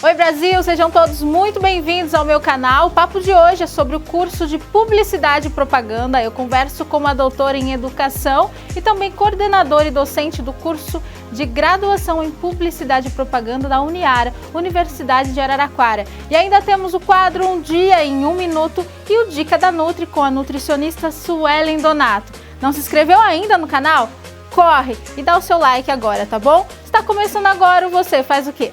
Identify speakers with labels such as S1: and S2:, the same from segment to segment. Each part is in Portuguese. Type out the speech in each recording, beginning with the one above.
S1: Oi Brasil, sejam todos muito bem-vindos ao meu canal. O papo de hoje é sobre o curso de Publicidade e Propaganda. Eu converso com uma doutora em Educação e também coordenadora e docente do curso de Graduação em Publicidade e Propaganda da Uniara, Universidade de Araraquara. E ainda temos o quadro Um Dia em um Minuto e o Dica da Nutri com a nutricionista Suelen Donato. Não se inscreveu ainda no canal? Corre e dá o seu like agora, tá bom? Está começando agora, você faz o quê?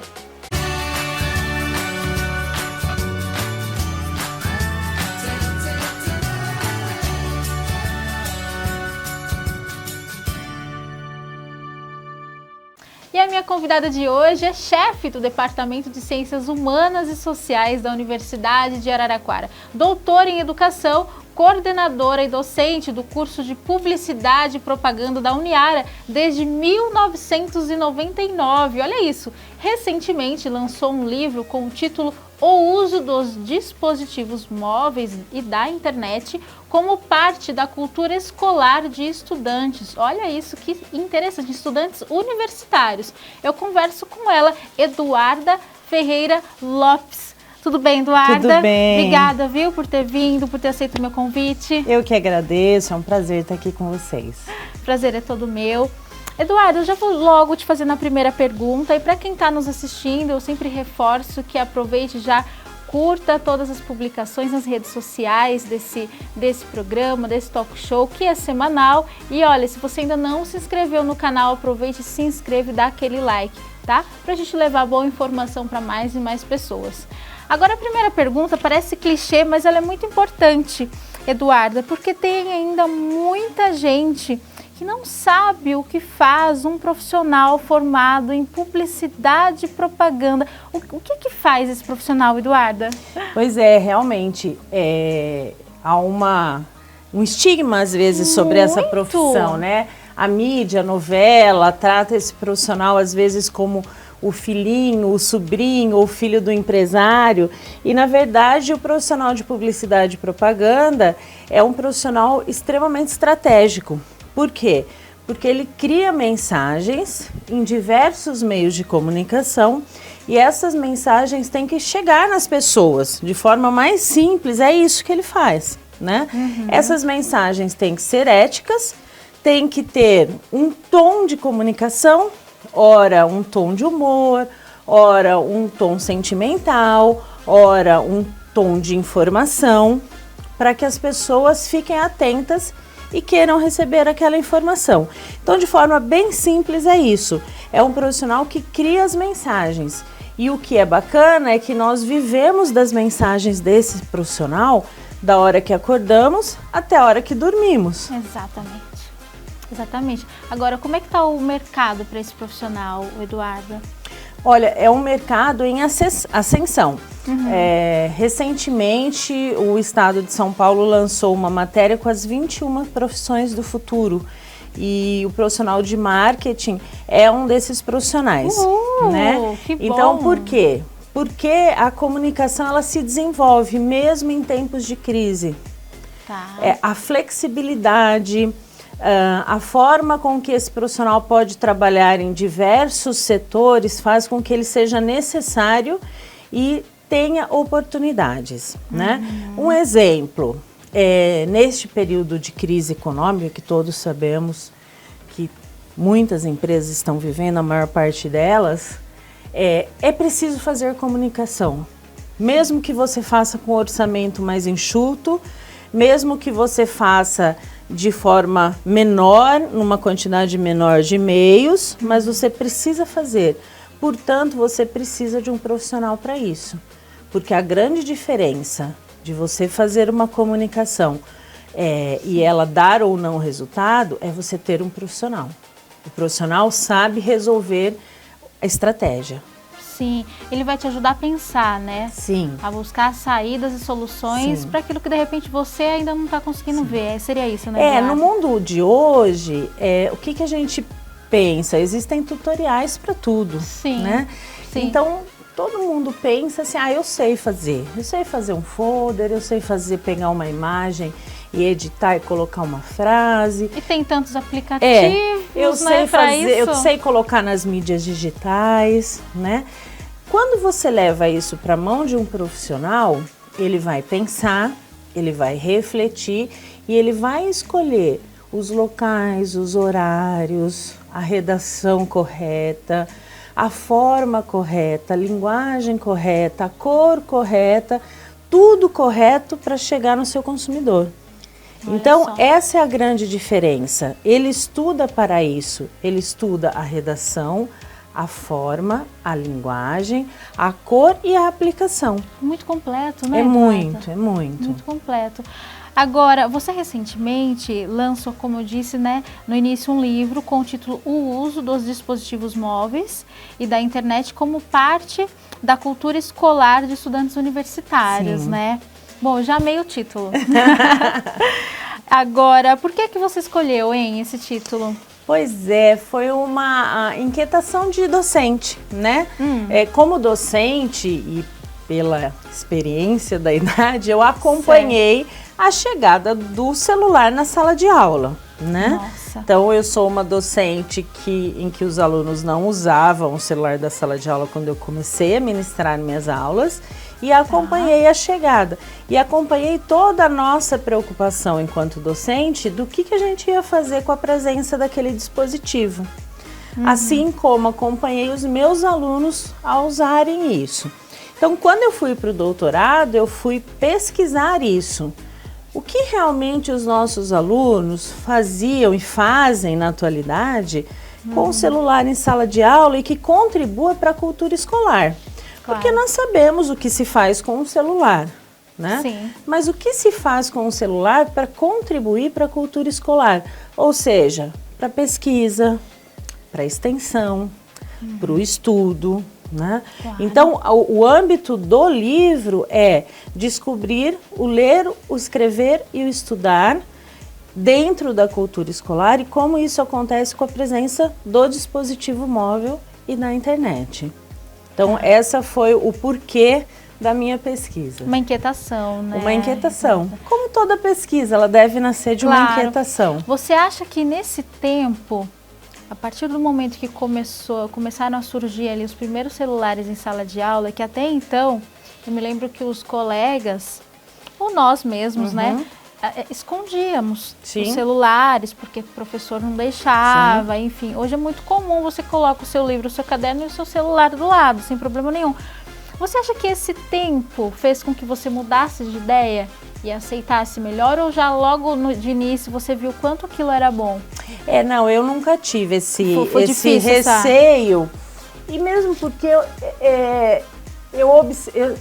S1: E a minha convidada de hoje é chefe do Departamento de Ciências Humanas e Sociais da Universidade de Araraquara, doutora em Educação, coordenadora e docente do curso de Publicidade e Propaganda da Uniara desde 1999. Olha isso! Recentemente lançou um livro com o título O Uso dos Dispositivos Móveis e da Internet como parte da cultura escolar de estudantes. Olha isso, que interessante, estudantes universitários. Eu converso com ela, Eduarda Ferreira Lopes. Tudo bem, Eduarda?
S2: Tudo bem.
S1: Obrigada, viu, por ter vindo, por ter aceito o meu convite.
S2: Eu que agradeço, é um prazer estar aqui com vocês.
S1: Prazer é todo meu. Eduardo, eu já vou logo te fazer na primeira pergunta, e para quem está nos assistindo, eu sempre reforço que aproveite, já curta todas as publicações nas redes sociais desse programa, desse talk show, que é semanal. E olha, se você ainda não se inscreveu no canal, aproveite, se inscreve e dá aquele like, tá? Pra gente levar boa informação para mais e mais pessoas. Agora a primeira pergunta parece clichê, mas ela é muito importante, Eduarda, porque tem ainda muita gente que não sabe o que faz um profissional formado em publicidade e propaganda. O que faz esse profissional, Eduarda?
S2: Pois é, realmente, há um estigma às vezes sobre essa profissão, né? A mídia, a novela, trata esse profissional às vezes como o filhinho, o sobrinho, o filho do empresário. E na verdade o profissional de publicidade e propaganda é um profissional extremamente estratégico. Por quê? Porque ele cria mensagens em diversos meios de comunicação e essas mensagens têm que chegar nas pessoas de forma mais simples, é isso que ele faz, né? Essas mensagens têm que ser éticas, tem que ter um tom de comunicação, ora um tom de humor, ora um tom sentimental, ora um tom de informação, para que as pessoas fiquem atentas e queiram receber aquela informação. Então, de forma bem simples, é isso. É um profissional que cria as mensagens. E o que é bacana é que nós vivemos das mensagens desse profissional da hora que acordamos até a hora que dormimos.
S1: Exatamente. Agora, como é que está o mercado para esse profissional, Eduarda?
S2: Olha, é um mercado em ascensão. Recentemente, o estado de São Paulo lançou uma matéria com as 21 profissões do futuro. E o profissional de marketing é um desses profissionais. Né?
S1: Que bom.
S2: Então, por quê? Porque a comunicação ela se desenvolve mesmo em tempos de crise. A flexibilidade, a forma com que esse profissional pode trabalhar em diversos setores faz com que ele seja necessário e tenha oportunidades, né? Um exemplo, neste período de crise econômica, que todos sabemos que muitas empresas estão vivendo, a maior parte delas, é preciso fazer comunicação. Mesmo que você faça com orçamento mais enxuto, mesmo que você faça de forma menor, numa quantidade menor de meios, mas você precisa fazer. Portanto, você precisa de um profissional para isso. Porque a grande diferença de você fazer uma comunicação e ela dar ou não resultado é você ter um profissional. O profissional sabe resolver a estratégia.
S1: Sim, ele vai te ajudar a pensar, né?
S2: Sim.
S1: A buscar saídas e soluções para aquilo que de repente você ainda não está conseguindo ver. Seria isso, né?
S2: No mundo de hoje, o que a gente pensa? Existem tutoriais para tudo, né?
S1: Sim.
S2: Então, todo mundo pensa assim, eu sei fazer um folder, eu sei pegar uma imagem e editar e colocar uma frase.
S1: E tem tantos aplicativos,
S2: eu sei
S1: fazer,
S2: eu sei colocar nas mídias digitais, né? Quando você leva isso para a mão de um profissional, ele vai pensar, ele vai refletir e ele vai escolher os locais, os horários, a redação correta, a forma correta, a linguagem correta, a cor correta, tudo correto para chegar no seu consumidor. Então, essa é a grande diferença. Ele estuda para isso, ele estuda a redação, a forma, a linguagem, a cor e a aplicação.
S1: Muito completo, né?
S2: É muito, é muito.
S1: Muito completo. Agora, você recentemente lançou, como eu disse, né, no início um livro com o título O Uso dos Dispositivos Móveis e da Internet como parte da cultura escolar de estudantes universitários,
S2: Sim.
S1: né? Bom, já amei o título. Agora, por que você escolheu, hein, esse título?
S2: Pois é, foi uma inquietação de docente, né? Como docente e pela experiência da idade, eu acompanhei a chegada do celular na sala de aula, né?
S1: Nossa.
S2: Então, eu sou uma docente em que os alunos não usavam o celular da sala de aula quando eu comecei a ministrar minhas aulas e acompanhei a chegada. E acompanhei toda a nossa preocupação enquanto docente do que a gente ia fazer com a presença daquele dispositivo. Assim como acompanhei os meus alunos a usarem isso. Então, quando eu fui para o doutorado, eu fui pesquisar isso. O que realmente os nossos alunos faziam e fazem na atualidade com o celular em sala de aula e que contribua para a cultura escolar.
S1: Claro.
S2: Porque nós sabemos o que se faz com o celular, né?
S1: Sim.
S2: Mas o que se faz com o celular para contribuir para a cultura escolar? Ou seja, para pesquisa, para extensão, para o estudo, né?
S1: Claro.
S2: Então, o âmbito do livro é descobrir o ler, o escrever e o estudar dentro da cultura escolar e como isso acontece com a presença do dispositivo móvel e da internet. Então, essa foi o porquê da minha pesquisa.
S1: Uma inquietação, né?
S2: Uma inquietação. Como toda pesquisa, ela deve nascer de uma inquietação.
S1: Você acha que nesse tempo, a partir do momento que começaram a surgir ali os primeiros celulares em sala de aula, que até então, eu me lembro que os colegas, ou nós mesmos, né, escondíamos os celulares, porque o professor não deixava, enfim. Hoje é muito comum, você coloca o seu livro, o seu caderno e o seu celular do lado, sem problema nenhum. Você acha que esse tempo fez com que você mudasse de ideia e aceitasse melhor, ou já logo de início você viu quanto aquilo era bom?
S2: Não, eu nunca tive esse
S1: difícil,
S2: receio. E mesmo porque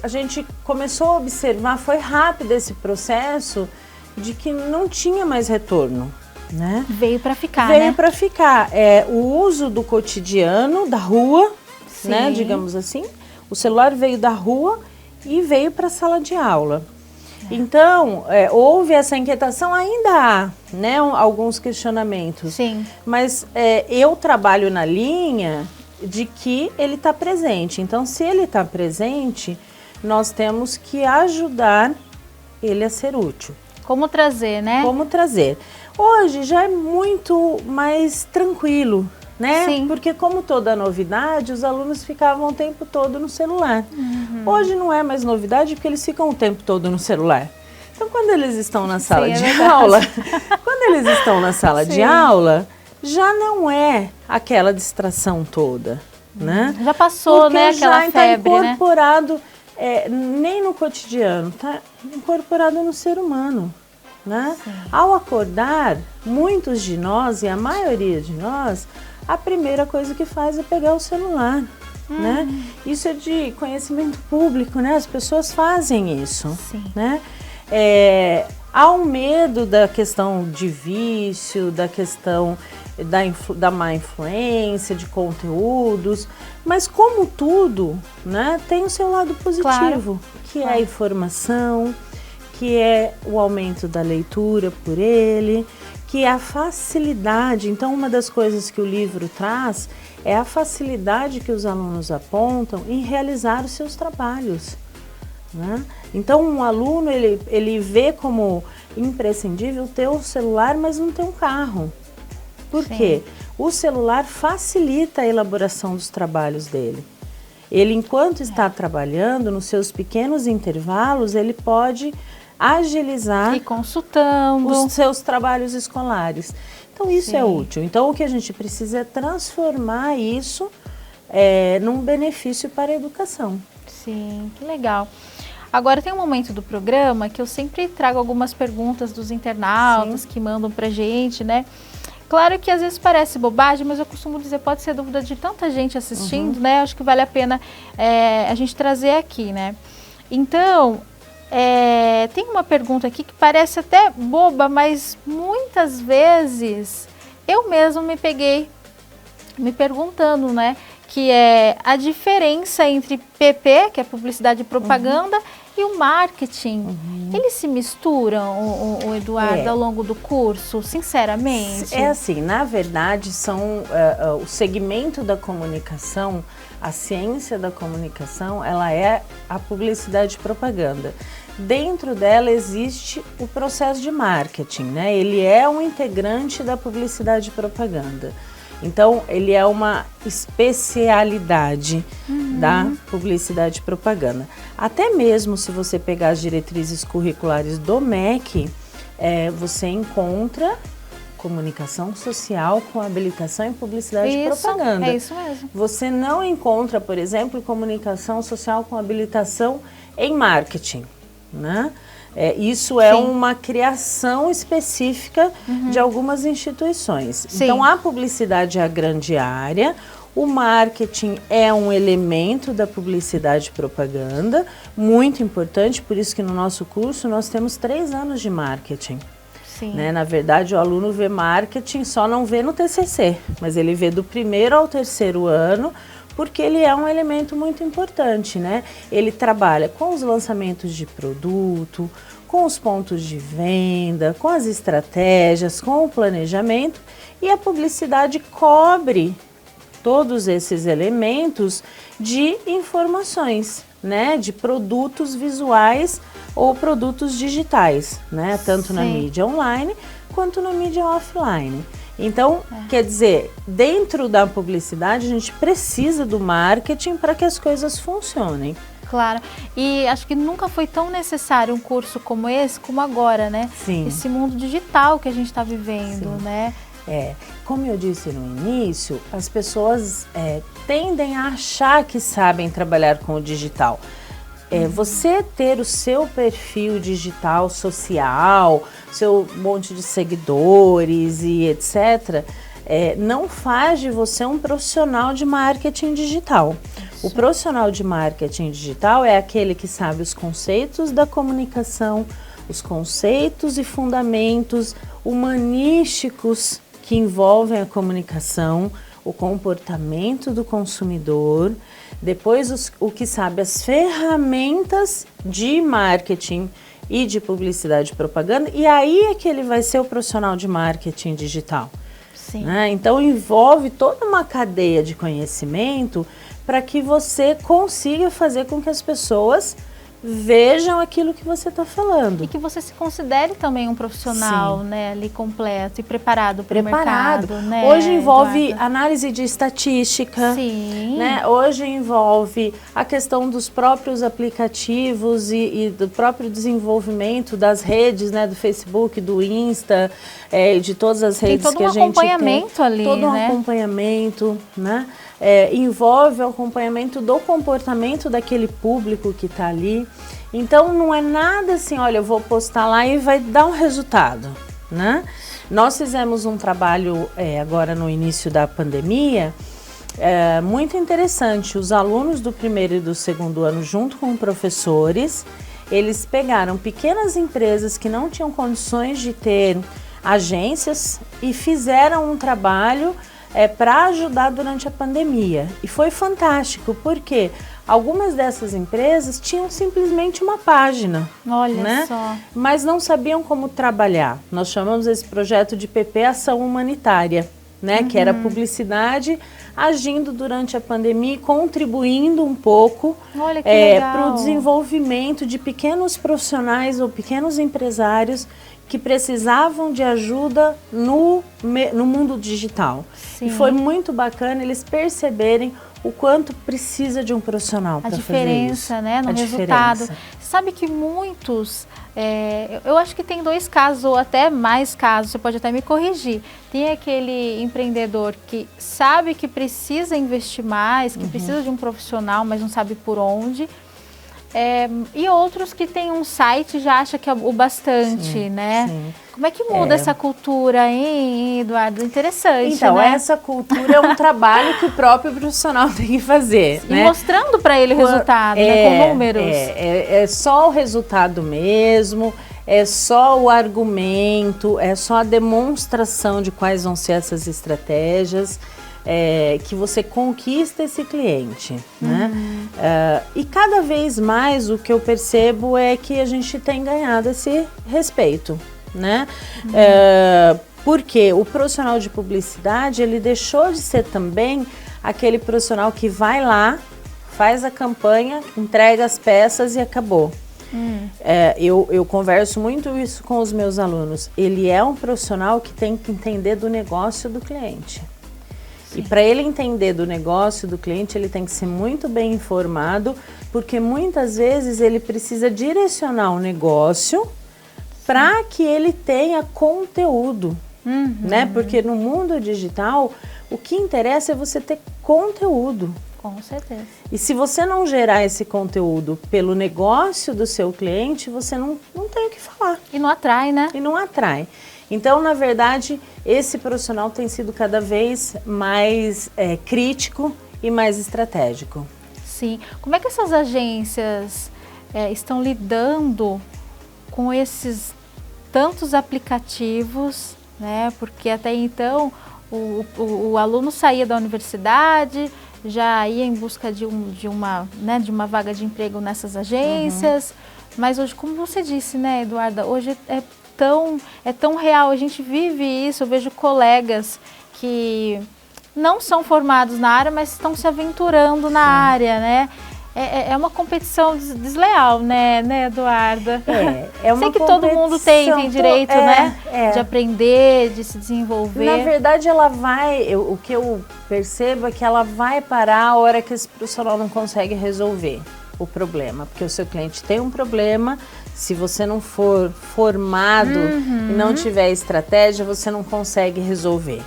S2: a gente começou a observar, foi rápido esse processo de que não tinha mais retorno, né?
S1: Veio para ficar,
S2: Veio para ficar. O uso do cotidiano, da rua, né, digamos assim. O celular veio da rua e veio para a sala de aula. Então, houve essa inquietação, ainda há, né, alguns questionamentos.
S1: Sim.
S2: Mas eu trabalho na linha de que ele está presente. Então, se ele está presente, nós temos que ajudar ele a ser útil.
S1: Como trazer, né?
S2: Como trazer. Hoje já é muito mais tranquilo, né?
S1: Sim.
S2: Porque como toda novidade, os alunos ficavam o tempo todo no celular. Hoje não é mais novidade porque eles ficam o tempo todo no celular. Então, quando eles estão na sala de aula, de aula, já não é aquela distração toda, né?
S1: Já passou,
S2: porque
S1: né, aquela
S2: já
S1: febre,
S2: está incorporado, nem no cotidiano, está incorporado no ser humano, né? Ao acordar, muitos de nós, e a maioria de nós, a primeira coisa que faz é pegar o celular, né? Isso é de conhecimento público, né? As pessoas fazem isso, né? Há um medo da questão de vício, da questão da má influência, de conteúdos, mas como tudo, né, tem o seu lado positivo, que é a informação, que é o aumento da leitura por ele, que é a facilidade. Então, uma das coisas que o livro traz é a facilidade que os alunos apontam em realizar os seus trabalhos, né? Então, um aluno, ele vê como imprescindível ter o celular, mas não ter um carro. Por quê? O celular facilita a elaboração dos trabalhos dele. Ele, enquanto está trabalhando, nos seus pequenos intervalos, ele pode agilizar
S1: e consultando
S2: os seus trabalhos escolares. Então, isso é útil. Então, o que a gente precisa é transformar isso num benefício para a educação.
S1: Sim, que legal. Agora, tem um momento do programa que eu sempre trago algumas perguntas dos internautas que mandam pra gente, né? Claro que às vezes parece bobagem, mas eu costumo dizer, pode ser dúvida de tanta gente assistindo, né? Acho que vale a pena a gente trazer aqui, né? Então, tem uma pergunta aqui que parece até boba, mas muitas vezes eu mesmo me peguei me perguntando, né? Que é a diferença entre PP, que é publicidade e propaganda, e o marketing. Eles se misturam, o Eduardo, ao longo do curso, sinceramente?
S2: É assim, na verdade, são o segmento da comunicação, a ciência da comunicação, ela é a publicidade e propaganda. Dentro dela existe o processo de marketing, né? Ele é um integrante da publicidade e propaganda. Então, ele é uma especialidade da publicidade e propaganda. Até mesmo se você pegar as diretrizes curriculares do MEC, você encontra comunicação social com habilitação em publicidade e propaganda.
S1: É isso mesmo.
S2: Você não encontra, por exemplo, comunicação social com habilitação em marketing, né? Isso é uma criação específica de algumas instituições. Então, a publicidade é a grande área, o marketing é um elemento da publicidade e propaganda, muito importante, por isso que no nosso curso nós temos 3 anos de marketing. Né? Na verdade, o aluno vê marketing, só não vê no TCC, mas ele vê do 1º ao 3º ano, porque ele é um elemento muito importante, né? Ele trabalha com os lançamentos de produto, com os pontos de venda, com as estratégias, com o planejamento, e a publicidade cobre todos esses elementos de informações, né? De produtos visuais ou produtos digitais, né? Tanto na mídia online quanto na mídia offline. Então, quer dizer, dentro da publicidade a gente precisa do marketing para que as coisas funcionem.
S1: Claro, e acho que nunca foi tão necessário um curso como esse, como agora, né?
S2: Sim.
S1: Esse mundo digital que a gente está vivendo, né?
S2: Como eu disse no início, as pessoas tendem a achar que sabem trabalhar com o digital. Você ter o seu perfil digital, social, seu monte de seguidores e etc., não faz de você um profissional de marketing digital. O profissional de marketing digital é aquele que sabe os conceitos da comunicação, os conceitos e fundamentos humanísticos que envolvem a comunicação, o comportamento do consumidor, depois o que sabe as ferramentas de marketing e de publicidade e propaganda, e aí é que ele vai ser o profissional de marketing digital. Né? Então envolve toda uma cadeia de conhecimento para que você consiga fazer com que as pessoas vejam aquilo que você está falando.
S1: E que você se considere também um profissional, né, ali completo e preparado para o mercado. Né,
S2: hoje envolve análise de estatística, né? Hoje envolve a questão dos próprios aplicativos e do próprio desenvolvimento das redes, né, do Facebook, do Insta, de todas as redes que a gente tem.
S1: Todo um acompanhamento ali,
S2: todo um acompanhamento, né? Envolve o acompanhamento do comportamento daquele público que está ali. Então não é nada assim, olha, eu vou postar lá e vai dar um resultado, né? Nós fizemos um trabalho agora no início da pandemia, muito interessante. Os alunos do 1º e do 2º ano, junto com professores, eles pegaram pequenas empresas que não tinham condições de ter agências e fizeram um trabalho para ajudar durante a pandemia. E foi fantástico, porque algumas dessas empresas tinham simplesmente uma página.
S1: Olha só.
S2: Mas não sabiam como trabalhar. Nós chamamos esse projeto de PP Ação Humanitária, né? Que era publicidade agindo durante a pandemia e contribuindo um pouco para o desenvolvimento de pequenos profissionais ou pequenos empresários que precisavam de ajuda no mundo digital. E foi muito bacana eles perceberem o quanto precisa de um profissional para fazer isso.
S1: A diferença, né, no resultado. Sabe que muitos, eu acho que tem 2 casos ou até mais casos, você pode até me corrigir. Tem aquele empreendedor que sabe que precisa investir mais, que precisa de um profissional, mas não sabe por onde. E outros que tem um site e já acha que é o bastante, né? Sim. Como é que muda essa cultura, hein, Eduardo? Interessante,
S2: então,
S1: né?
S2: Essa cultura é um trabalho que o próprio profissional tem que fazer,
S1: e mostrando para ele o resultado, né, com números.
S2: É só o resultado mesmo, é só o argumento, é só a demonstração de quais vão ser essas estratégias. Que você conquista esse cliente, né? E cada vez mais o que eu percebo é que a gente tem ganhado esse respeito, né? Porque o profissional de publicidade, ele deixou de ser também aquele profissional que vai lá, faz a campanha, entrega as peças e acabou. Eu converso muito isso com os meus alunos. Ele é um profissional que tem que entender do negócio do cliente. E para ele entender do negócio do cliente, ele tem que ser muito bem informado, porque muitas vezes ele precisa direcionar o negócio para que ele tenha conteúdo, né? Porque no mundo digital, o que interessa é você ter conteúdo.
S1: Com certeza.
S2: E se você não gerar esse conteúdo pelo negócio do seu cliente, você não tem o que falar.
S1: E não atrai, né?
S2: E não atrai. Então, na verdade, esse profissional tem sido cada vez mais crítico e mais estratégico.
S1: Sim. Como é que essas agências estão lidando com esses tantos aplicativos, né? Porque até então o aluno saía da universidade, já ia em busca de uma vaga de emprego nessas agências, mas hoje, como você disse, né, Eduarda, hoje é tão real, a gente vive isso, eu vejo colegas que não são formados na área, mas estão se aventurando na área, né? É uma competição desleal, né, Eduarda?
S2: É uma
S1: Sei que todo mundo tem direito, né? De aprender, de se desenvolver.
S2: Na verdade, ela vai, o que eu percebo é que ela vai parar a hora que esse profissional não consegue resolver o problema, porque o seu cliente tem um problema. Se você não for formado e não tiver estratégia, você não consegue resolver,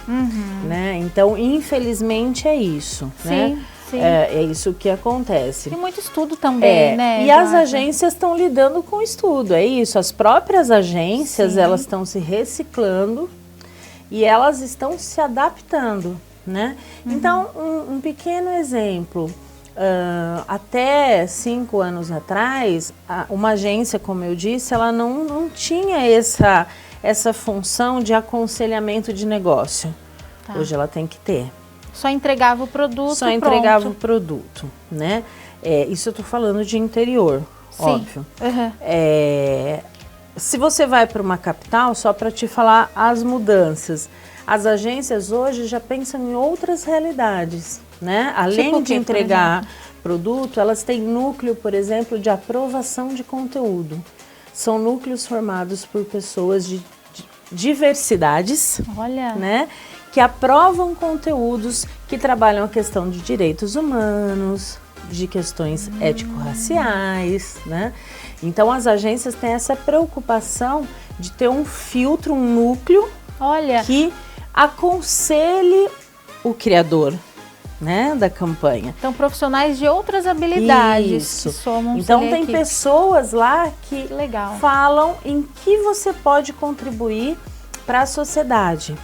S2: né? Então, infelizmente, é isso, né?
S1: Sim.
S2: É isso que acontece.
S1: E muito estudo também, né?
S2: E as agências estão lidando com estudo, é isso. As próprias agências, elas estão se reciclando e elas estão se adaptando, né? Então, um pequeno exemplo. Até 5 anos atrás, uma agência, como eu disse, ela não tinha essa função de aconselhamento de negócio. Hoje ela tem que ter.
S1: Só entregava o produto.
S2: Só entregava o produto, né? Isso eu tô falando de interior, óbvio. Se você vai para uma capital, só para te falar as mudanças, as agências hoje já pensam em outras realidades, né? Além de entregar produto, elas têm núcleo, por exemplo, de aprovação de conteúdo. São núcleos formados por pessoas de diversidades, né? Que aprovam conteúdos que trabalham a questão de direitos humanos, de questões ético-raciais, né? Então, as agências têm essa preocupação de ter um filtro, um núcleo que aconselhe o criador, né, da campanha.
S1: Então, profissionais de outras habilidades que somam.
S2: Então, tem pessoas lá que falam em que você pode contribuir para a sociedade.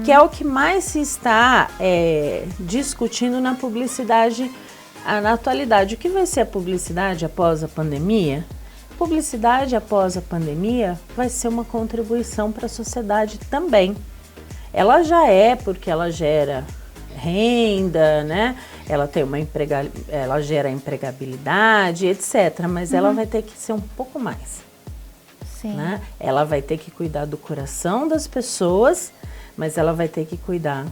S2: Que é o que mais se está discutindo na publicidade na atualidade. O que vai ser a publicidade após a pandemia? Publicidade após a pandemia vai ser uma contribuição para a sociedade também. Ela já porque ela gera renda, né? Ela tem ela gera empregabilidade, etc. Mas ela vai ter que ser um pouco mais. Né? Ela vai ter que cuidar do coração das pessoas, mas ela vai ter que cuidar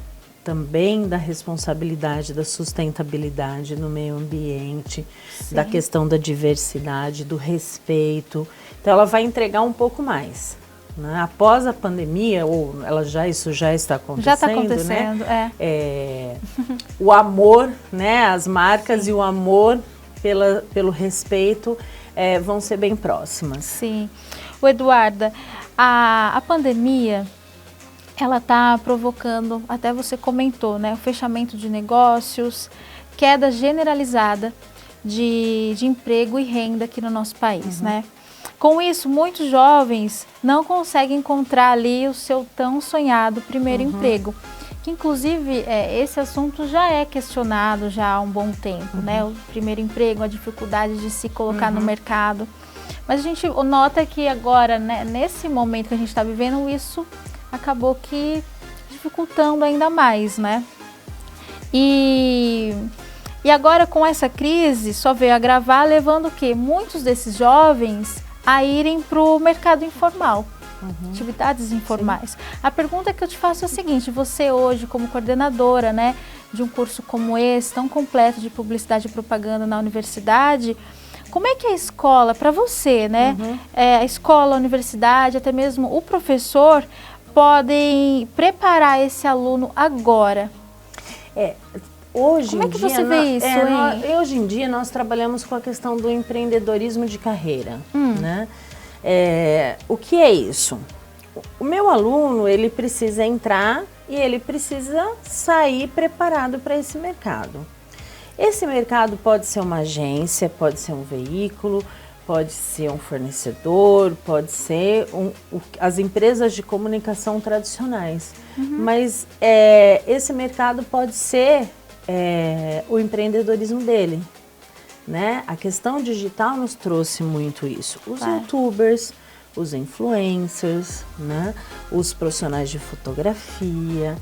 S2: também da responsabilidade, da sustentabilidade no meio ambiente, da questão da diversidade, do respeito. Então, ela vai entregar um pouco mais, né? Após a pandemia, ou isso já está acontecendo,
S1: já está acontecendo,
S2: né? O amor, né? As marcas e o amor pelo respeito vão ser bem próximas.
S1: Sim. O Eduarda, a pandemia, ela está provocando, até você comentou, né? O fechamento de negócios, queda generalizada de emprego e renda aqui no nosso país, né? Com isso, muitos jovens não conseguem encontrar ali o seu tão sonhado primeiro emprego. Que inclusive esse assunto já é questionado já há um bom tempo, né? O primeiro emprego, a dificuldade de se colocar no mercado. Mas a gente nota que agora, né, nesse momento que a gente está vivendo, isso acabou que dificultando ainda mais, né? E agora com essa crise só veio agravar, levando o quê? Muitos desses jovens a irem para o mercado informal, atividades informais. Sim. A pergunta que eu te faço é a seguinte: você hoje como coordenadora, né, de um curso como esse, tão completo de publicidade e propaganda na universidade, como é que a escola, para você, né, a escola, a universidade, até mesmo o professor, podem preparar esse aluno agora?
S2: Hoje
S1: Como é que você vê isso, hein?
S2: Hoje em dia nós trabalhamos com a questão do empreendedorismo de carreira, né? O que é isso? O meu aluno, ele precisa entrar e ele precisa sair preparado para esse mercado. Esse mercado pode ser uma agência, pode ser um veículo, pode ser um fornecedor, pode ser as empresas de comunicação tradicionais. Mas esse mercado pode ser o empreendedorismo dele, né? A questão digital nos trouxe muito isso. Os youtubers, os influencers, né? Os profissionais de fotografia.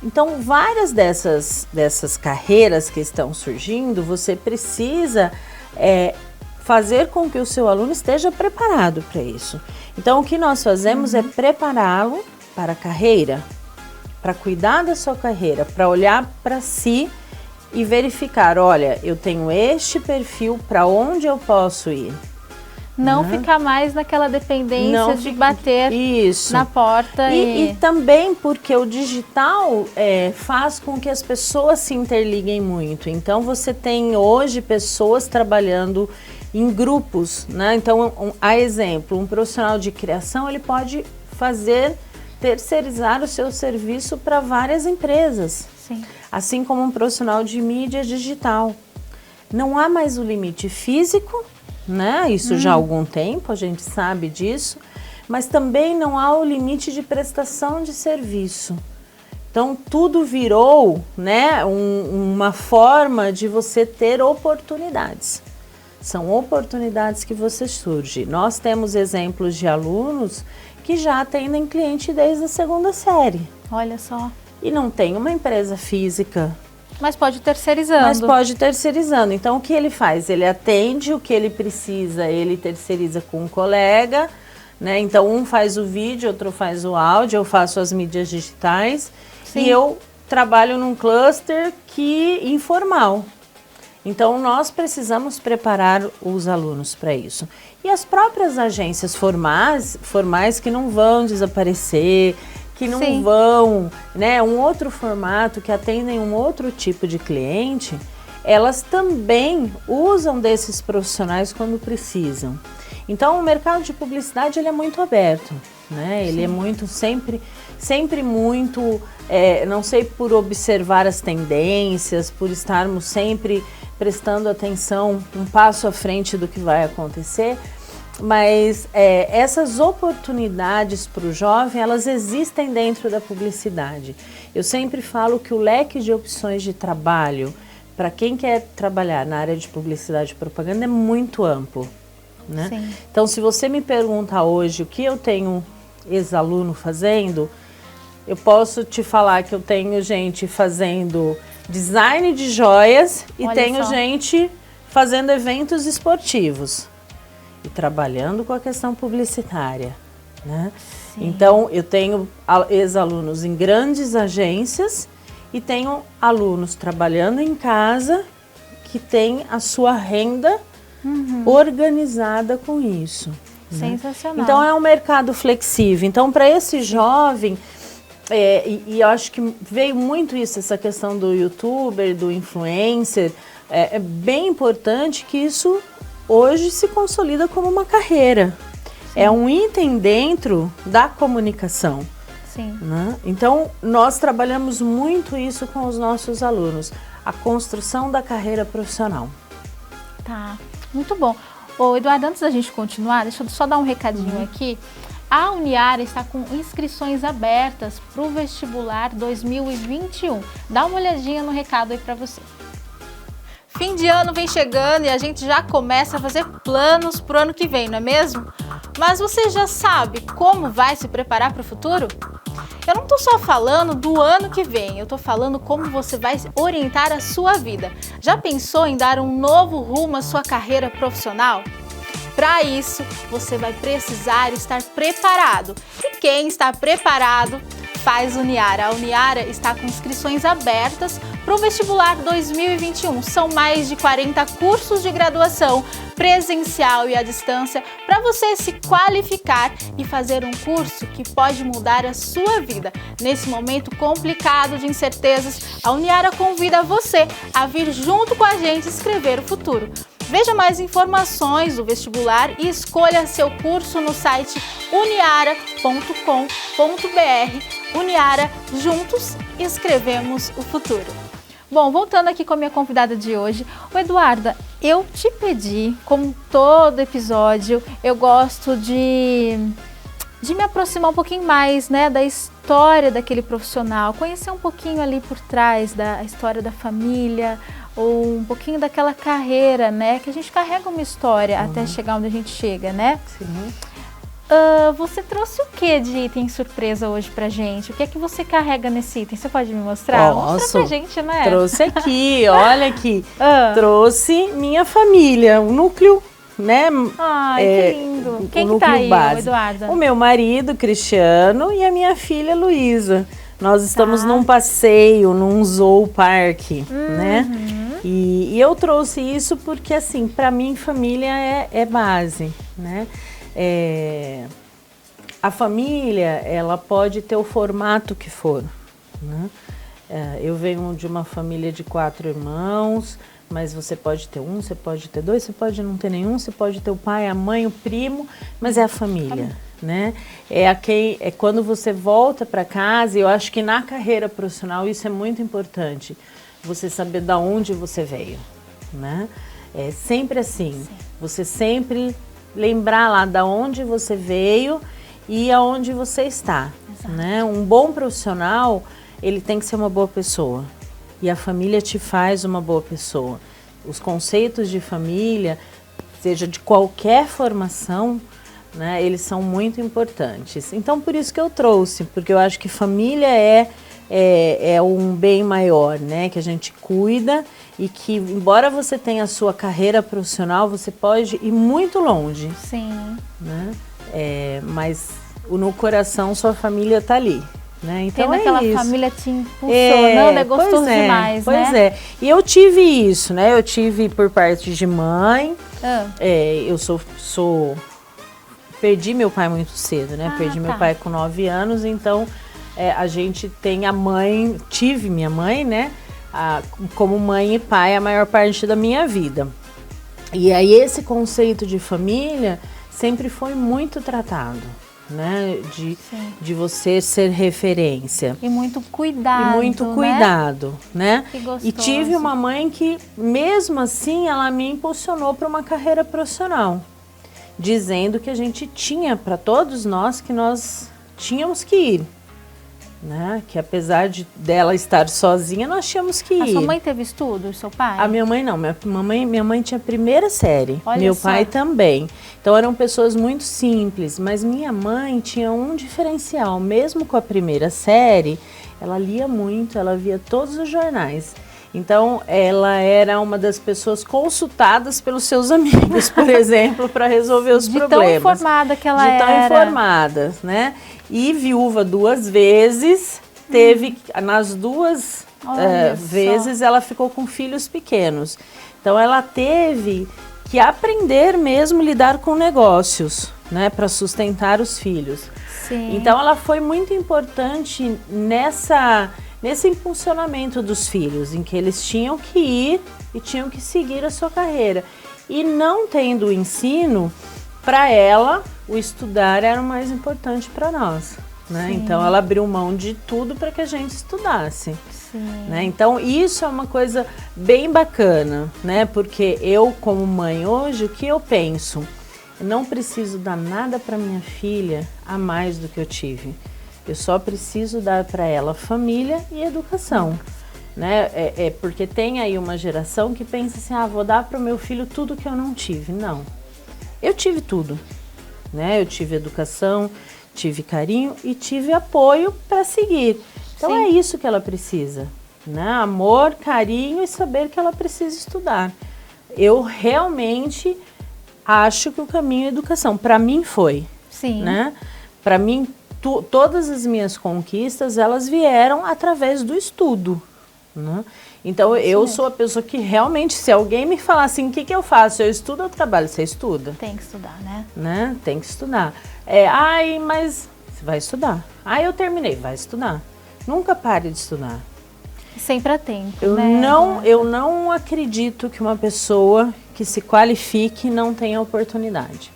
S2: Então, várias dessas carreiras que estão surgindo, você precisa fazer com que o seu aluno esteja preparado para isso. Então, o que nós fazemos é prepará-lo para a carreira, para cuidar da sua carreira, para olhar para si e verificar, olha, eu tenho este perfil, para onde eu posso ir.
S1: Não ficar mais naquela dependência de bater na porta.
S2: E também porque o digital faz com que as pessoas se interliguem muito. Então, você tem hoje pessoas trabalhando em grupos, né? Então, a exemplo, um profissional de criação, ele pode terceirizar o seu serviço para várias empresas.
S1: Sim.
S2: Assim como um profissional de mídia digital. Não há mais o limite físico, né? Isso já há algum tempo, a gente sabe disso, mas também não há o limite de prestação de serviço. Então, tudo virou, né, uma forma de você ter oportunidades. São oportunidades que você surge. Nós temos exemplos de alunos que já atendem cliente desde a 2ª série.
S1: Olha só.
S2: E não tem uma empresa física.
S1: Mas pode ir terceirizando.
S2: Então, o que ele faz? Ele atende o que ele precisa, ele terceiriza com um colega, né? Então, um faz o vídeo, outro faz o áudio, eu faço as mídias digitais. Sim. E eu trabalho num cluster informal. Então, nós precisamos preparar os alunos para isso. E as próprias agências formais que não vão desaparecer, que não vão, né, um outro formato, que atendem um outro tipo de cliente, elas também usam desses profissionais quando precisam. Então, o mercado de publicidade, ele é muito aberto, né? Ele é muito, sempre muito, não sei, por observar as tendências, por estarmos sempre prestando atenção um passo à frente do que vai acontecer, mas essas oportunidades para o jovem, elas existem dentro da publicidade. Eu sempre falo que o leque de opções de trabalho para quem quer trabalhar na área de publicidade e propaganda é muito amplo, né?
S1: Sim.
S2: Então, se você me pergunta hoje o que eu tenho ex-aluno fazendo, eu posso te falar que eu tenho gente fazendo design de joias e tenho gente fazendo eventos esportivos e trabalhando com a questão publicitária, né?
S1: Sim.
S2: Então, eu tenho ex-alunos em grandes agências e tenho alunos trabalhando em casa que têm a sua renda organizada com isso.
S1: Sensacional.
S2: Né? Então é um mercado flexível. Então para esse jovem, e eu acho que veio muito isso, essa questão do youtuber, do influencer, é bem importante que isso hoje se consolida como uma carreira. Sim. É um item dentro da comunicação.
S1: Sim.
S2: Né? Então, nós trabalhamos muito isso com os nossos alunos, a construção da carreira profissional.
S1: Tá, muito bom. Ô, Eduardo, antes da gente continuar, deixa eu só dar um recadinho aqui. A Uniara está com inscrições abertas para o vestibular 2021. Dá uma olhadinha no recado aí para você. Fim de ano vem chegando e a gente já começa a fazer planos para o ano que vem, não é mesmo? Mas você já sabe como vai se preparar para o futuro? Eu não estou só falando do ano que vem, eu estou falando como você vai orientar a sua vida. Já pensou em dar um novo rumo à sua carreira profissional? Para isso, você vai precisar estar preparado. E quem está preparado faz Uniara. A Uniara está com inscrições abertas para o vestibular 2021. São mais de 40 cursos de graduação presencial e à distância para você se qualificar e fazer um curso que pode mudar a sua vida. Nesse momento complicado de incertezas, a Uniara convida você a vir junto com a gente escrever o futuro. Veja mais informações do vestibular e escolha seu curso no site uniara.com.br. Uniara, juntos escrevemos o futuro. Bom, voltando aqui com a minha convidada de hoje, Eduarda, eu te pedi, como todo episódio, eu gosto de me aproximar um pouquinho mais, né, da história daquele profissional, conhecer um pouquinho ali por trás da história da família, ou um pouquinho daquela carreira, né, que a gente carrega uma história até chegar onde a gente chega, né?
S2: Sim.
S1: Você trouxe o que de item surpresa hoje pra gente? O que é que você carrega nesse item? Você pode me mostrar? Mostra pra gente, né?
S2: Trouxe aqui, olha aqui. Trouxe minha família, o núcleo, né?
S1: Ai, que lindo. Quem que tá aí, Eduarda?
S2: O meu marido, Cristiano, e a minha filha, Luísa. Nós estamos num passeio, num zoo park, né? E eu trouxe isso porque, assim, para mim, família é base, né? A família, ela pode ter o formato que for, né? Eu venho de uma família de 4 irmãos, mas você pode ter um, você pode ter 2, você pode não ter nenhum, você pode ter o pai, a mãe, o primo, mas é a família, né? É quando você volta para casa, e eu acho que na carreira profissional isso é muito importante, você saber de onde você veio, né? É sempre assim, sim. Você sempre lembrar lá de onde você veio e aonde você está, né? Um bom profissional, ele tem que ser uma boa pessoa e a família te faz uma boa pessoa. Os conceitos de família, seja de qualquer formação, né, eles são muito importantes. Então, por isso que eu trouxe, porque eu acho que família é um bem maior, né, que a gente cuida e que, embora você tenha a sua carreira profissional, você pode ir muito longe.
S1: Sim.
S2: Né? Mas no coração sua família está ali. Né? Então
S1: tendo aquela família te impulsionando, é gostoso demais, né?
S2: Pois é. E eu tive isso, né? Eu tive por parte de mãe. Eu perdi meu pai muito cedo, né? Perdi meu pai com 9 anos, então a gente tem a mãe, tive minha mãe, né? Como mãe e pai a maior parte da minha vida. E aí esse conceito de família sempre foi muito tratado, né? De você ser referência.
S1: E muito cuidado.
S2: E muito cuidado, né?
S1: Que gostoso.
S2: E tive uma mãe que, mesmo assim, ela me impulsionou para uma carreira profissional, dizendo que a gente tinha, para todos nós, que nós tínhamos que ir. Né? Que apesar dela estar sozinha, nós tínhamos que ir.
S1: A sua mãe teve estudo, seu pai?
S2: A minha mãe não, minha mãe tinha primeira série,
S1: Olha
S2: meu
S1: só.
S2: pai também. Então eram pessoas muito simples, mas minha mãe tinha um diferencial, mesmo com a primeira série, ela lia muito, ela via todos os jornais. Então ela era uma das pessoas consultadas pelos seus amigos, por exemplo, para resolver os problemas.
S1: De tão informada que ela era.
S2: De tão informada, né? E viúva 2 vezes, teve, nas 2 vezes ela ficou com filhos pequenos. Então ela teve que aprender mesmo a lidar com negócios, né, para sustentar os filhos.
S1: Sim.
S2: Então ela foi muito importante nesse impulsionamento dos filhos, em que eles tinham que ir e tinham que seguir a sua carreira. E não tendo o ensino, para ela, o estudar era o mais importante para nós. Né? Então ela abriu mão de tudo para que a gente estudasse. Né? Então isso é uma coisa bem bacana, né? Porque eu, como mãe hoje, o que eu penso? Eu não preciso dar nada para minha filha a mais do que eu tive. Eu só preciso dar para ela família e educação. Né? Porque tem aí uma geração que pensa assim, vou dar para o meu filho tudo que eu não tive. Não, eu tive tudo. Né? Eu tive educação, tive carinho e tive apoio para seguir. Então é isso que ela precisa, né? Amor, carinho e saber que ela precisa estudar. Eu realmente acho que o caminho é educação. Para mim foi.
S1: Sim.
S2: Né? Para mim, todas as minhas conquistas, elas vieram através do estudo. Né? Então eu sou a pessoa que realmente, se alguém me falar assim, o que eu faço? Eu estudo ou trabalho? Você estuda?
S1: Tem que estudar, né?
S2: Tem que estudar. Mas você vai estudar. Eu terminei, vai estudar. Nunca pare de estudar.
S1: Sempre há tempo,
S2: Eu não acredito que uma pessoa que se qualifique não tenha oportunidade.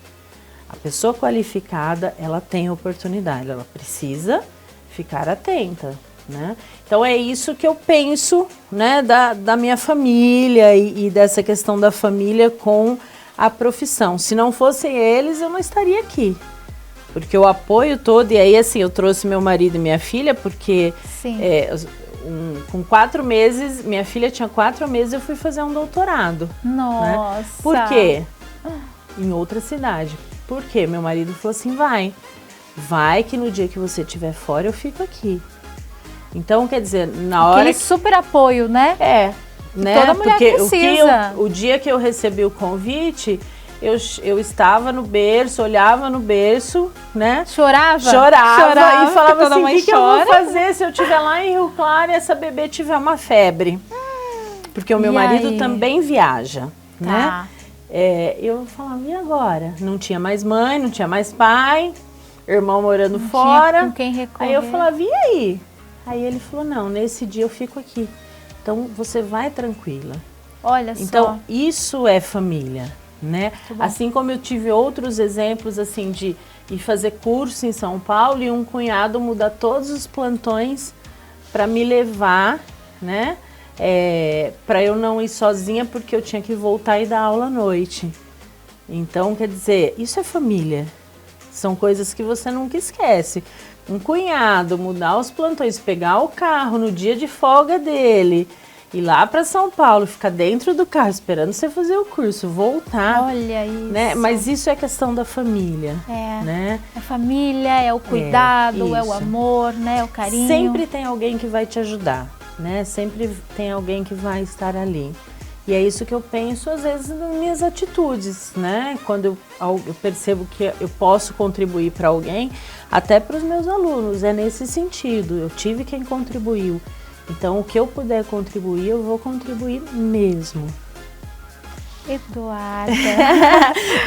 S2: A pessoa qualificada, ela tem oportunidade, ela precisa ficar atenta, né? Então é isso que eu penso, né, da minha família e dessa questão da família com a profissão. Se não fossem eles, eu não estaria aqui. Porque o apoio todo, e aí assim, eu trouxe meu marido e minha filha, porque com 4 meses, minha filha tinha 4 meses, eu fui fazer um doutorado.
S1: Nossa!
S2: Né? Por quê? Em outra cidade. Por quê? Meu marido falou assim, vai que no dia que você estiver fora, eu fico aqui. Então, quer dizer, na hora...
S1: Aquele super apoio, né?
S2: Né?
S1: Toda mulher precisa.
S2: O dia que eu recebi o convite... Eu estava no berço, olhava no berço, né?
S1: Chorava
S2: e falava assim, o que eu vou fazer se eu estiver lá em Rio Claro e essa bebê tiver uma febre? Porque o meu marido também viaja, né? Eu falava, e agora? Não tinha mais mãe, não tinha mais pai, irmão morando fora.
S1: Com quem recorrer.
S2: Aí eu falava, e aí? Aí ele falou, não, nesse dia eu fico aqui. Então você vai tranquila.
S1: Olha só.
S2: Então isso é família. Né? Assim como eu tive outros exemplos assim de ir fazer curso em São Paulo e um cunhado mudar todos os plantões para me levar, né? Para eu não ir sozinha porque eu tinha que voltar e dar aula à noite. Então, quer dizer, isso é família. São coisas que você nunca esquece. Um cunhado mudar os plantões, pegar o carro no dia de folga dele, ir lá para São Paulo, ficar dentro do carro esperando você fazer o curso, voltar.
S1: Olha isso.
S2: Né? Mas isso é questão da família. Né?
S1: A família, é o cuidado, é o amor, né? O carinho.
S2: Sempre tem alguém que vai te ajudar, né? Sempre tem alguém que vai estar ali. E é isso que eu penso, às vezes, nas minhas atitudes, né? Quando eu percebo que eu posso contribuir para alguém, até para os meus alunos, é nesse sentido. Eu tive quem contribuiu. Então, o que eu puder contribuir, eu vou contribuir mesmo.
S1: Eduarda.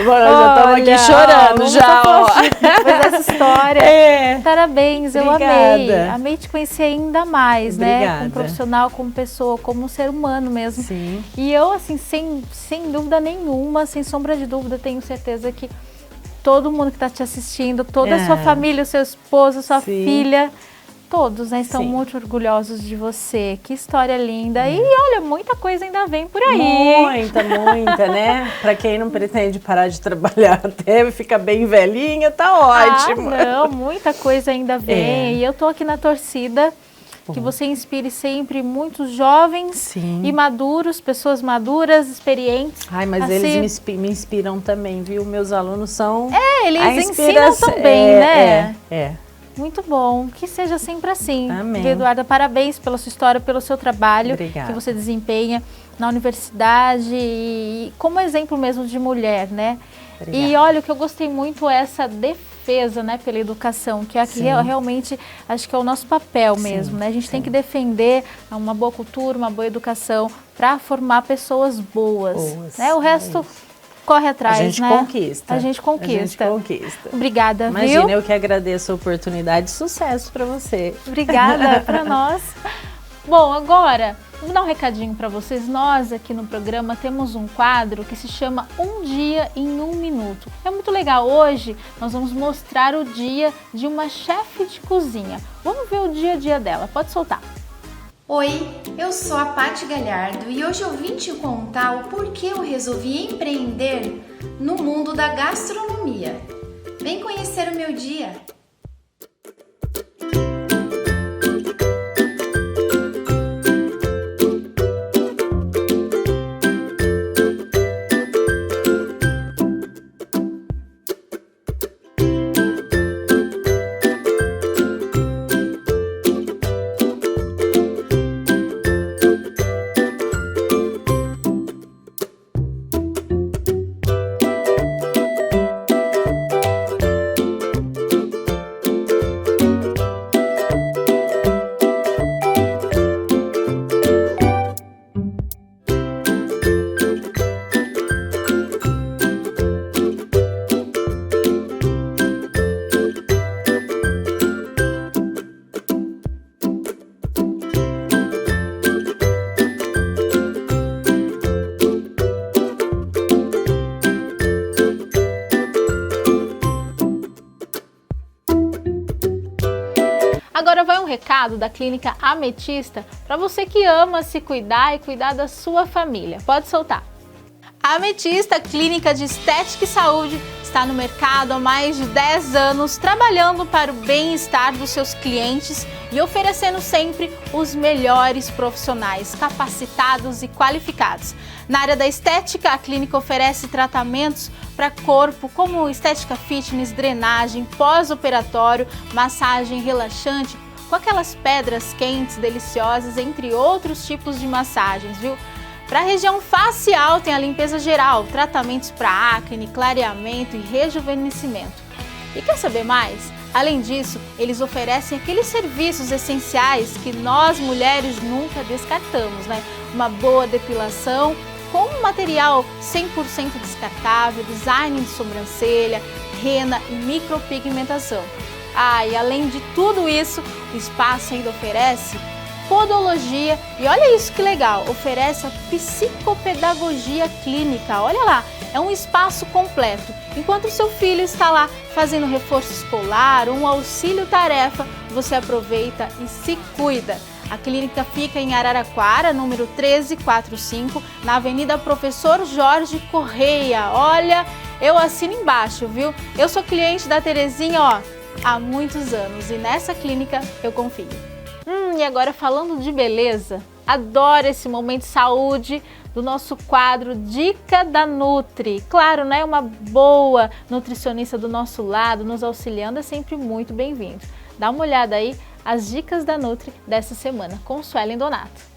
S2: Nós já estamos aqui chorando já.
S1: Depois dessa história. Parabéns,
S2: Obrigada.
S1: Eu amei. Amei te conhecer ainda mais,
S2: Obrigada.
S1: né? Como profissional, como pessoa, como um ser humano mesmo.
S2: Sim.
S1: E eu, assim, sem dúvida nenhuma, sem sombra de dúvida, tenho certeza que todo mundo que está te assistindo, toda a sua família, o seu esposo, sua filha... Todos, né, estão muito orgulhosos de você. Que história linda. E olha, muita coisa ainda vem por aí.
S2: Muita, né? Para quem não pretende parar de trabalhar até ficar bem velhinha, tá ótimo.
S1: Não, muita coisa ainda vem. E eu tô aqui na torcida que você inspire sempre muitos jovens e maduros, pessoas maduras, experientes.
S2: Mas eles me inspiram também, viu? Meus alunos são...
S1: eles ensinam também, né? Muito bom, que seja sempre assim.
S2: Amém.
S1: Eduarda, parabéns pela sua história, pelo seu trabalho.
S2: Obrigada.
S1: Que você desempenha na universidade e como exemplo mesmo de mulher, né? Obrigada. E olha, o que eu gostei muito é essa defesa, né, pela educação, que aqui realmente acho que é o nosso papel mesmo, né? A gente tem que defender uma boa cultura, uma boa educação para formar pessoas boas, né? O resto corre atrás,
S2: A gente
S1: né?
S2: conquista.
S1: A gente conquista.
S2: A gente conquista.
S1: Obrigada,
S2: Imagina,
S1: viu?
S2: eu que agradeço a oportunidade. Sucesso para você.
S1: Obrigada para nós. Bom, agora, vou dar um recadinho para vocês. Nós aqui no programa temos um quadro que se chama Um Dia em um Minuto. É muito legal. Hoje nós vamos mostrar o dia de uma chefe de cozinha. Vamos ver o dia a dia dela. Pode soltar.
S3: Oi, eu sou a Paty Galhardo e hoje eu vim te contar o porquê eu resolvi empreender no mundo da gastronomia. Vem conhecer o meu dia!
S1: Agora vai um recado da Clínica Ametista para você que ama se cuidar e cuidar da sua família. Pode soltar. A Ametista, clínica de estética e saúde, está no mercado há mais de 10 anos, trabalhando para o bem-estar dos seus clientes e oferecendo sempre os melhores profissionais, capacitados e qualificados. Na área da estética, a clínica oferece tratamentos para corpo, como estética fitness, drenagem, pós-operatório, massagem relaxante, com aquelas pedras quentes deliciosas, entre outros tipos de massagens, viu? Para a região facial tem a limpeza geral, tratamentos para acne, clareamento e rejuvenescimento. E quer saber mais? Além disso, eles oferecem aqueles serviços essenciais que nós mulheres nunca descartamos, né? Uma boa depilação com um material 100% descartável, design de sobrancelha, rena e micropigmentação. E além de tudo isso, o espaço ainda oferece podologia e olha isso que legal, oferece a psicopedagogia clínica, olha lá, é um espaço completo. Enquanto o seu filho está lá fazendo reforço escolar ou um auxílio-tarefa, você aproveita e se cuida. A clínica fica em Araraquara, número 1345, na Avenida Professor Jorge Correia. Olha, eu assino embaixo, viu? Eu sou cliente da Terezinha, há muitos anos e nessa clínica eu confio. E agora falando de beleza, adoro esse momento de saúde do nosso quadro Dica da Nutri. Claro, né? Uma boa nutricionista do nosso lado, nos auxiliando, é sempre muito bem-vindo. Dá uma olhada aí, as dicas da Nutri dessa semana, com Suelen Donato.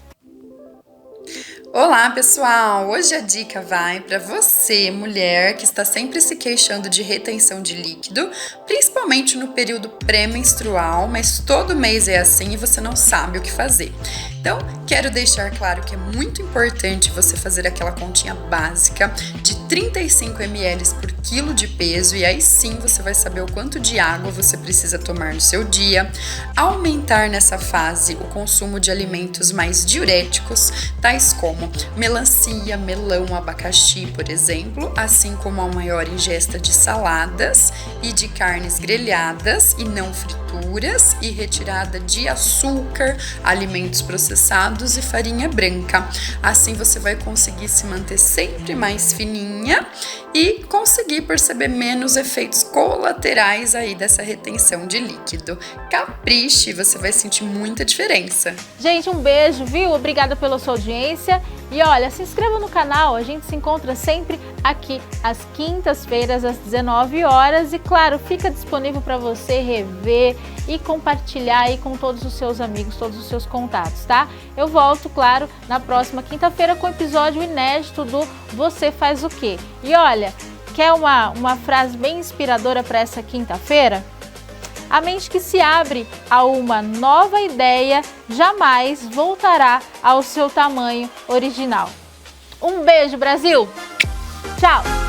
S4: Olá pessoal, hoje a dica vai para você, mulher que está sempre se queixando de retenção de líquido, principalmente no período pré-menstrual, mas todo mês é assim e você não sabe o que fazer. Então, quero deixar claro que é muito importante você fazer aquela continha básica de 35 ml por quilo de peso e aí sim você vai saber o quanto de água você precisa tomar no seu dia, aumentar nessa fase o consumo de alimentos mais diuréticos, tais como melancia, melão, abacaxi, por exemplo, assim como a maior ingesta de saladas e de carnes grelhadas e não frituras e retirada de açúcar, alimentos processados e farinha branca. Assim você vai conseguir se manter sempre mais fininha e conseguir perceber menos efeitos colaterais aí dessa retenção de líquido. Capriche, você vai sentir muita diferença.
S1: Gente, um beijo, viu? Obrigada pela sua audiência. E olha, se inscreva no canal, a gente se encontra sempre aqui às quintas-feiras às 19 horas e claro, fica disponível para você rever e compartilhar aí com todos os seus amigos, todos os seus contatos, tá? Eu volto, claro, na próxima quinta-feira com o episódio inédito do Você Faz o Quê? E olha, quer uma frase bem inspiradora para essa quinta-feira? A mente que se abre a uma nova ideia jamais voltará ao seu tamanho original. Um beijo, Brasil! Tchau!